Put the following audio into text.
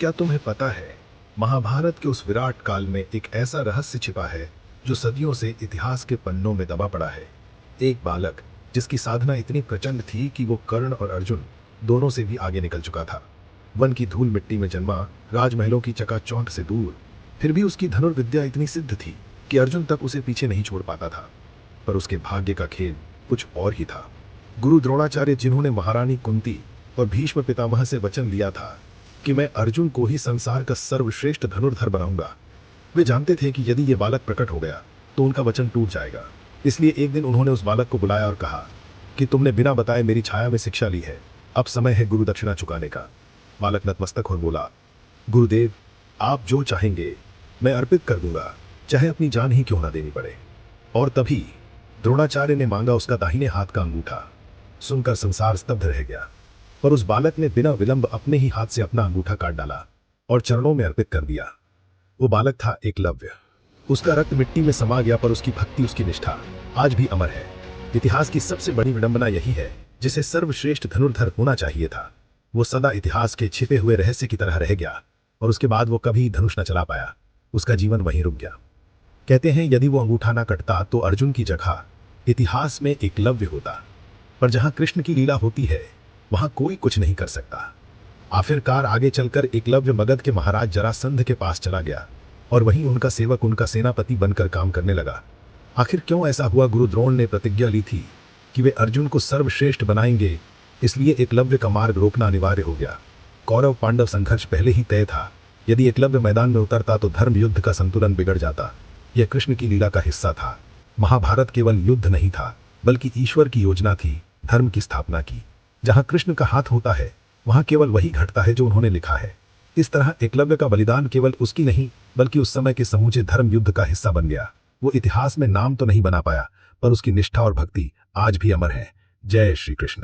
क्या तुम्हें पता है, महाभारत के उस विराट काल में एक ऐसा रहस्य छिपा है जो सदियों से इतिहास के पन्नों में दबा पड़ा है। एक बालक जिसकी साधना इतनी प्रचंड थी कि वो कर्ण और अर्जुन दोनों से भी आगे निकल चुका था। वन की धूल मिट्टी में जन्मा, राजमहलों की चकाचौंध से दूर, फिर भी उसकी धनुर्विद्या इतनी सिद्ध थी कि अर्जुन तक उसे पीछे नहीं छोड़ पाता था। पर उसके भाग्य का खेल कुछ और ही था। गुरु द्रोणाचार्य, जिन्होंने महारानी कुंती और भीष्म पितामह से वचन लिया था कि मैं अर्जुन को ही संसार का सर्वश्रेष्ठ धनुर्धर बनाऊंगा, वे जानते थे कि यदि यह बालक प्रकट हो गया तो उनका वचन टूट जाएगा। इसलिए एक दिन उन्होंने उस बालक को बुलाया और कहा कि तुमने बिना बताए मेरी छाया में शिक्षा ली है, अब समय है गुरु दक्षिणा चुकाने का। बालक नतमस्तक हो बोला, गुरुदेव, आप जो चाहेंगे मैं अर्पित कर दूंगा, चाहे अपनी जान ही क्यों ना देनी पड़े। और तभी द्रोणाचार्य ने मांगा उसका दाहिने हाथ का अंगूठा। सुनकर संसार स्तब्ध रह गया, पर उस बालक ने बिना विलंब अपने ही हाथ से अपना अंगूठा काट डाला और चरणों में अर्पित कर दिया। वो बालक था एकलव्य। उसका रक्त मिट्टी में समा गया, पर उसकी भक्ति, उसकी निष्ठा आज भी अमर है। इतिहास की सबसे बड़ी विडंबना यही है, जिसे सर्वश्रेष्ठ धनुर्धर होना चाहिए था, वो सदा इतिहास के छिपे हुए रहस्य की तरह रह गया और उसके बाद वो कभी धनुष न चला पाया। उसका जीवन वहीं रुक गया। कहते हैं यदि वो अंगूठा ना कटता तो अर्जुन की जगह इतिहास में एकलव्य होता। पर जहां कृष्ण की लीला होती है वहां कोई कुछ नहीं कर सकता। आखिरकार आगे चलकर एकलव्य मगध के महाराज जरासंध के पास चला गया और वहीं उनका सेवक, उनका सेनापति बनकर काम करने लगा। आखिर क्यों ऐसा हुआ? गुरु द्रोण ने प्रतिज्ञा ली थी कि वे अर्जुन को सर्वश्रेष्ठ बनाएंगे, इसलिए एकलव्य का मार्ग रोकना अनिवार्य हो गया। कौरव पांडव संघर्ष पहले ही तय था। यदि एकलव्य मैदान में उतरता तो धर्म युद्ध का संतुलन बिगड़ जाता। यह कृष्ण की लीला का हिस्सा था। महाभारत केवल युद्ध नहीं था, बल्कि ईश्वर की योजना थी धर्म की स्थापना की। जहां कृष्ण का हाथ होता है वहां केवल वही घटता है जो उन्होंने लिखा है। इस तरह एकलव्य का बलिदान केवल उसकी नहीं, बल्कि उस समय के समूचे धर्म युद्ध का हिस्सा बन गया। वो इतिहास में नाम तो नहीं बना पाया, पर उसकी निष्ठा और भक्ति आज भी अमर है। जय श्री कृष्ण।